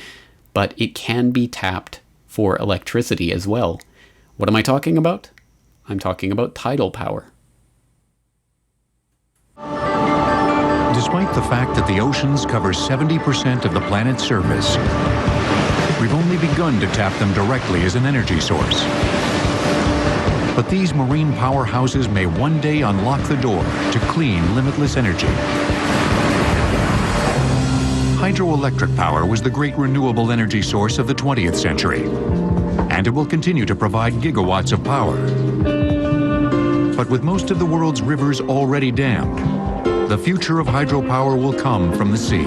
but it can be tapped for electricity as well. What am I talking about? I'm talking about tidal power. Despite the fact that the oceans cover 70% of the planet's surface, we've only begun to tap them directly as an energy source. But these marine powerhouses may one day unlock the door to clean, limitless energy. Hydroelectric power was the great renewable energy source of the 20th century, and it will continue to provide gigawatts of power. But with most of the world's rivers already dammed, the future of hydropower will come from the sea.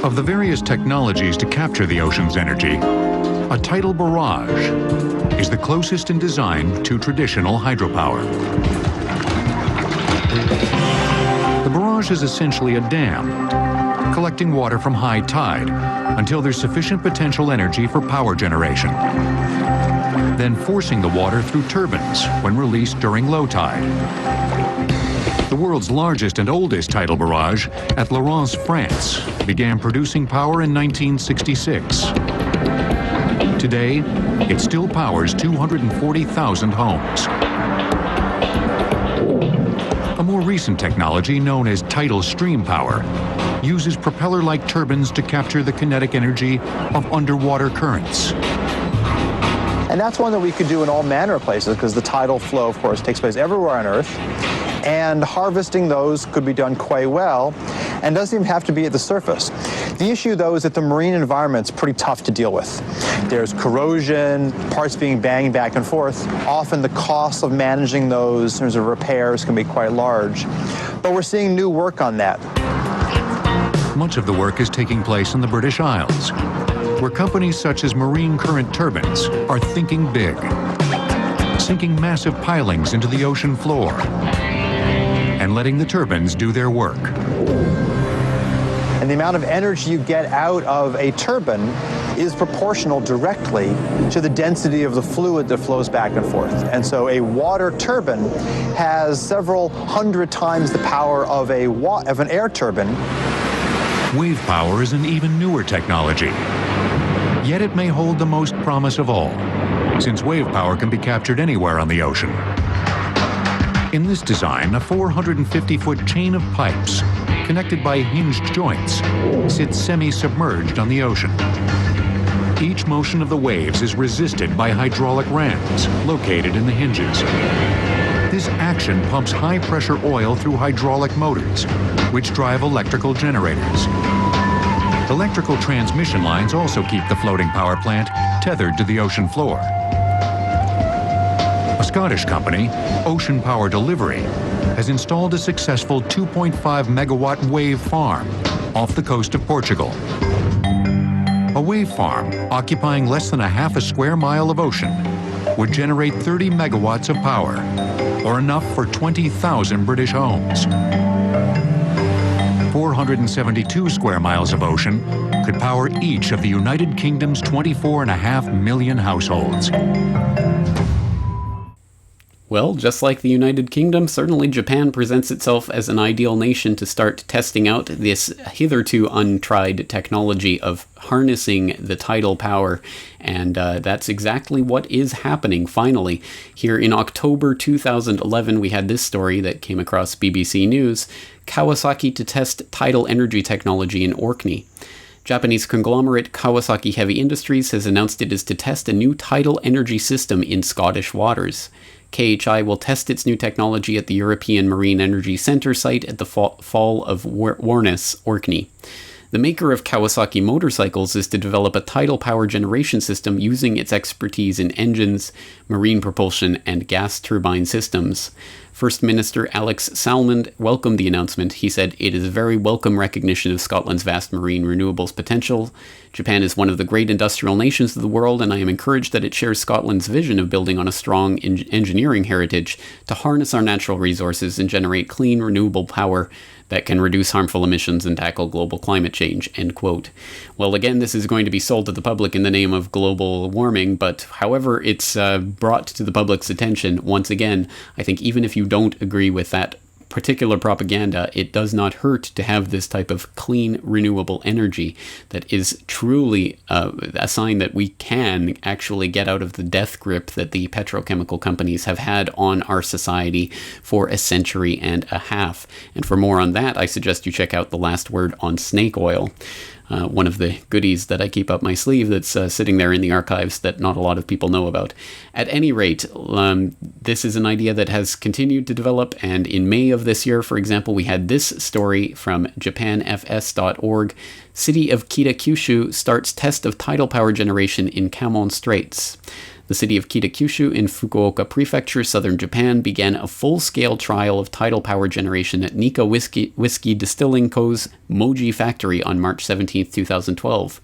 Of the various technologies to capture the ocean's energy, a tidal barrage is the closest in design to traditional hydropower. The barrage is essentially a dam, collecting water from high tide until there's sufficient potential energy for power generation, then forcing the water through turbines when released during low tide. The world's largest and oldest tidal barrage at Lorence, France, began producing power in 1966. Today, it still powers 240,000 homes. A more recent technology known as tidal stream power uses propeller-like turbines to capture the kinetic energy of underwater currents. And that's one that we could do in all manner of places because the tidal flow, of course, takes place everywhere on Earth. And harvesting those could be done quite well and doesn't even have to be at the surface. The issue, though, is that the marine environment's pretty tough to deal with. There's corrosion, parts being banged back and forth. Often the cost of managing those in terms of repairs can be quite large. But we're seeing new work on that. Much of the work is taking place in the British Isles, where companies such as Marine Current Turbines are thinking big, sinking massive pilings into the ocean floor and letting the turbines do their work. And the amount of energy you get out of a turbine is proportional directly to the density of the fluid that flows back and forth. And so a water turbine has several hundred times the power of an air turbine. Wave power is an even newer technology, yet it may hold the most promise of all, since wave power can be captured anywhere on the ocean. In this design, a 450-foot chain of pipes, connected by hinged joints, sits semi-submerged on the ocean. Each motion of the waves is resisted by hydraulic rams located in the hinges. This action pumps high-pressure oil through hydraulic motors, which drive electrical generators. Electrical transmission lines also keep the floating power plant tethered to the ocean floor. A Scottish company, Ocean Power Delivery, has installed a successful 2.5 megawatt wave farm off the coast of Portugal. A wave farm occupying less than a half a square mile of ocean would generate 30 megawatts of power, or enough for 20,000 British homes. 472 square miles of ocean could power each of the United Kingdom's 24.5 million households. Well, just like the United Kingdom, certainly Japan presents itself as an ideal nation to start testing out this hitherto untried technology of harnessing the tidal power, and that's exactly what is happening, finally. Here in October 2011, we had this story that came across BBC News: Kawasaki to test tidal energy technology in Orkney. Japanese conglomerate Kawasaki Heavy Industries has announced it is to test a new tidal energy system in Scottish waters. KHI will test its new technology at the European Marine Energy Centre site at the Fall of Warness, Orkney. The maker of Kawasaki motorcycles is to develop a tidal power generation system using its expertise in engines, marine propulsion, and gas turbine systems. First Minister Alex Salmond welcomed the announcement. He said, "It is a very welcome recognition of Scotland's vast marine renewables potential. Japan is one of the great industrial nations of the world, and I am encouraged that it shares Scotland's vision of building on a strong engineering heritage to harness our natural resources and generate clean, renewable power that can reduce harmful emissions and tackle global climate change," end quote. Well, again, this is going to be sold to the public in the name of global warming, but however it's brought to the public's attention, once again, I think even if you don't agree with that particular propaganda, it does not hurt to have this type of clean, renewable energy that is truly a sign that we can actually get out of the death grip that the petrochemical companies have had on our society for a century and a half. And for more on that, I suggest you check out The Last Word on Snake Oil. One of the goodies that I keep up my sleeve that's sitting there in the archives that not a lot of people know about. At any rate, this is an idea that has continued to develop, and in May of this year, for example, we had this story from japanfs.org. City of Kitakyushu starts test of tidal power generation in Kamon Straits. The city of Kitakyushu in Fukuoka Prefecture, southern Japan, began a full-scale trial of tidal power generation at Nika Whiskey Distilling Co.'s Moji factory on March 17, 2012.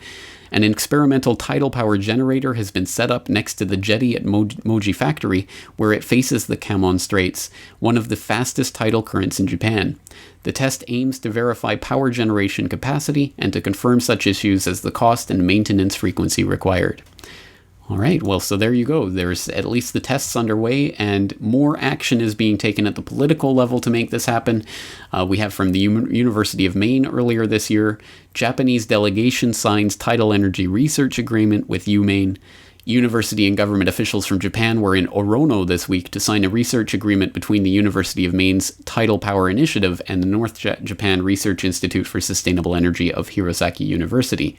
An experimental tidal power generator has been set up next to the jetty at Moji factory, where it faces the Kamon Straits, one of the fastest tidal currents in Japan. The test aims to verify power generation capacity and to confirm such issues as the cost and maintenance frequency required. All right, well, so there you go. There's at least the tests underway, and more action is being taken at the political level to make this happen. We have from the University of Maine earlier this year, Japanese delegation signs tidal energy research agreement with UMaine. University and government officials from Japan were in Orono this week to sign a research agreement between the University of Maine's Tidal Power Initiative and the North Japan Research Institute for Sustainable Energy of Hirosaki University.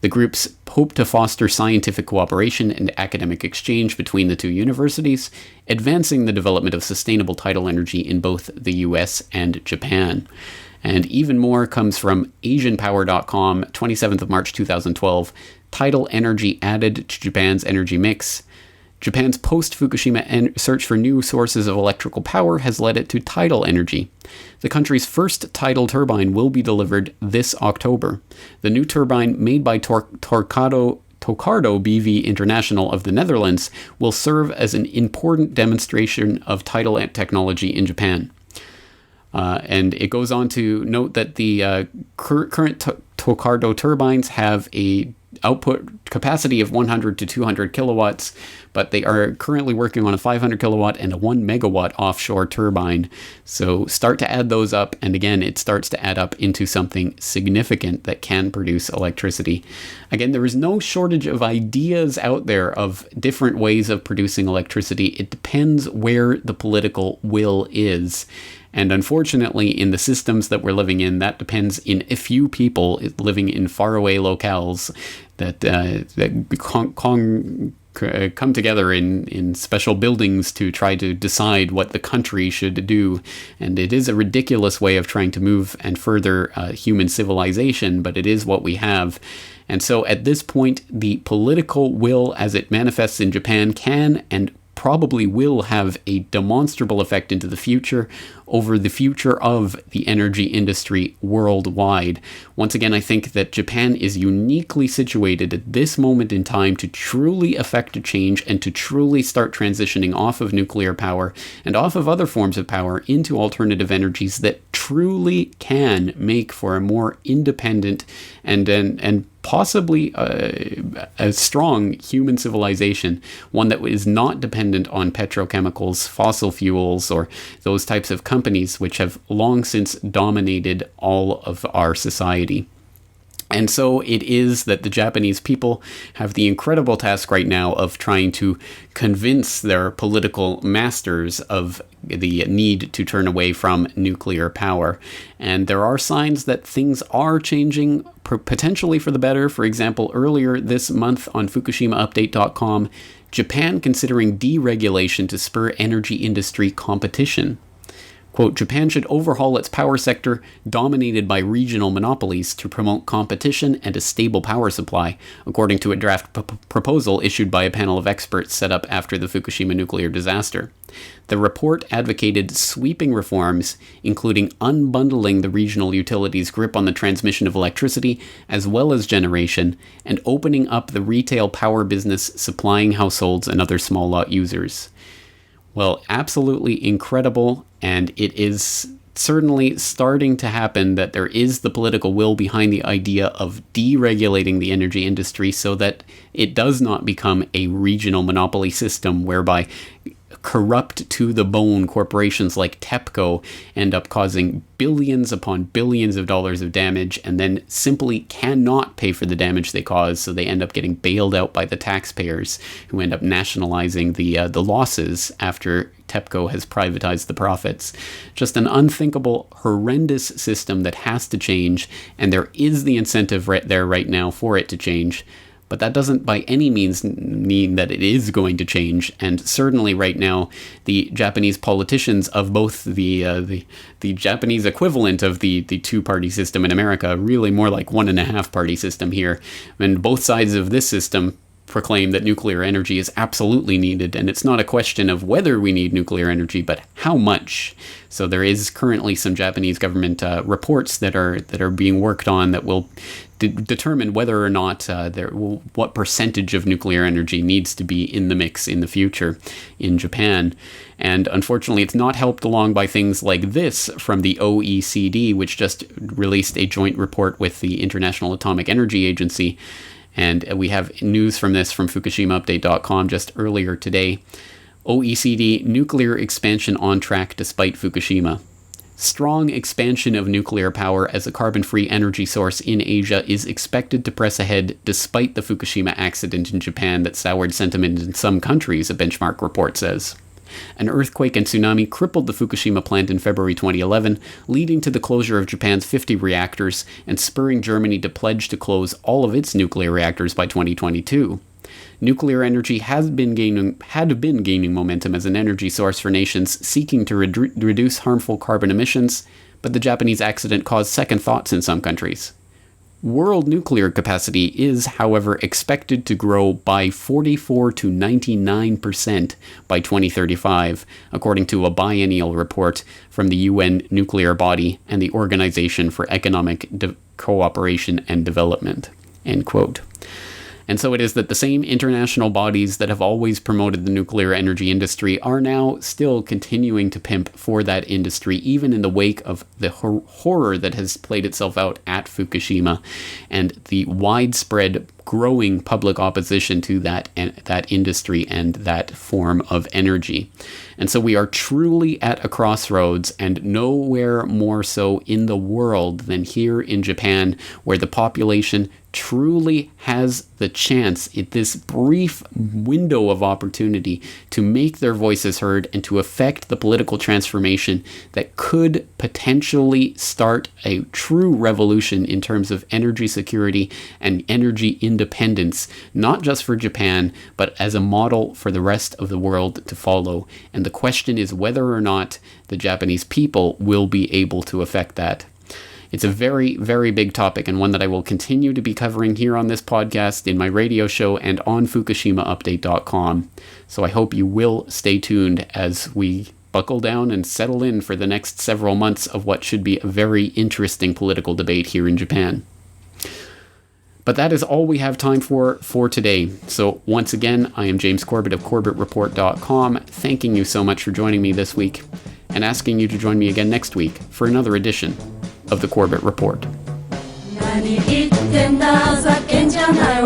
The groups hope to foster scientific cooperation and academic exchange between the two universities, advancing the development of sustainable tidal energy in both the US and Japan. And even more comes from AsianPower.com, 27th of March 2012, tidal energy added to Japan's energy mix. Japan's post-Fukushima search for new sources of electrical power has led it to tidal energy. The country's first tidal turbine will be delivered this October. The new turbine, made by Tocardo BV International of the Netherlands, will serve as an important demonstration of tidal technology in Japan. And it goes on to note that the current Tocardo turbines have a output capacity of 100 to 200 kilowatts, but they are currently working on a 500 kilowatt and a 1 megawatt offshore turbine. So start to add those up, and again, it starts to add up into something significant that can produce electricity. Again, there is no shortage of ideas out there of different ways of producing electricity. It depends where the political will is. And unfortunately, in the systems that we're living in, that depends in a few people living in faraway locales that come together in special buildings to try to decide what the country should do. And it is a ridiculous way of trying to move and further human civilization, but it is what we have. And so at this point, the political will as it manifests in Japan can and probably will have a demonstrable effect into the future over the future of the energy industry worldwide. Once again, I think that Japan is uniquely situated at this moment in time to truly effect a change and to truly start transitioning off of nuclear power and off of other forms of power into alternative energies that truly can make for a more independent and possibly a strong human civilization, one that is not dependent on petrochemicals, fossil fuels, or those types of companies which have long since dominated all of our society. And so it is that the Japanese people have the incredible task right now of trying to convince their political masters of the need to turn away from nuclear power. And there are signs that things are changing, potentially for the better. For example, earlier this month on FukushimaUpdate.com, Japan considering deregulation to spur energy industry competition. Quote, Japan should overhaul its power sector dominated by regional monopolies to promote competition and a stable power supply, according to a draft proposal issued by a panel of experts set up after the Fukushima nuclear disaster. The report advocated sweeping reforms, including unbundling the regional utilities' grip on the transmission of electricity as well as generation, and opening up the retail power business supplying households and other small lot users. Well, absolutely incredible, and it is certainly starting to happen that there is the political will behind the idea of deregulating the energy industry so that it does not become a regional monopoly system whereby corrupt to the bone corporations like TEPCO end up causing billions upon billions of dollars of damage and then simply cannot pay for the damage they cause, so they end up getting bailed out by the taxpayers who end up nationalizing the losses after TEPCO has privatized the profits. Just an unthinkable, horrendous system that has to change, and there is the incentive right there right now for it to change. But that doesn't by any means mean that it is going to change. And certainly right now, the Japanese politicians of both the Japanese equivalent of the two-party system in America, really more like 1.5-party system here, and both sides of this system proclaim that nuclear energy is absolutely needed, and it's not a question of whether we need nuclear energy, but how much. So there is currently some Japanese government reports that are being worked on that will determine whether or not what percentage of nuclear energy needs to be in the mix in the future in Japan. And unfortunately, it's not helped along by things like this from the OECD, which just released a joint report with the International Atomic Energy Agency. And we have news from this from FukushimaUpdate.com just earlier today. OECD, nuclear expansion on track despite Fukushima. Strong expansion of nuclear power as a carbon-free energy source in Asia is expected to press ahead despite the Fukushima accident in Japan that soured sentiment in some countries, a benchmark report says. An earthquake and tsunami crippled the Fukushima plant in February 2011, leading to the closure of Japan's 50 reactors and spurring Germany to pledge to close all of its nuclear reactors by 2022. Nuclear energy had been gaining momentum as an energy source for nations seeking to reduce harmful carbon emissions, but the Japanese accident caused second thoughts in some countries. World nuclear capacity is, however, expected to grow by 44 to 99% by 2035, according to a biennial report from the UN nuclear body and the Organization for Economic Cooperation and Development. End quote. And so it is that the same international bodies that have always promoted the nuclear energy industry are now still continuing to pimp for that industry, even in the wake of the horror that has played itself out at Fukushima and the widespread growing public opposition to that industry and that form of energy. And so we are truly at a crossroads, and nowhere more so in the world than here in Japan, where the population truly has the chance at this brief window of opportunity to make their voices heard and to affect the political transformation that could potentially start a true revolution in terms of energy security and energy independence, not just for Japan, but as a model for the rest of the world to follow. And the question is whether or not the Japanese people will be able to affect that. It's a very, very big topic, and one that I will continue to be covering here on this podcast, in my radio show, and on FukushimaUpdate.com. So I hope you will stay tuned as we buckle down and settle in for the next several months of what should be a very interesting political debate here in Japan. But that is all we have time for today. So once again, I am James Corbett of CorbettReport.com, thanking you so much for joining me this week, and asking you to join me again next week for another edition of the Corbett Report. summer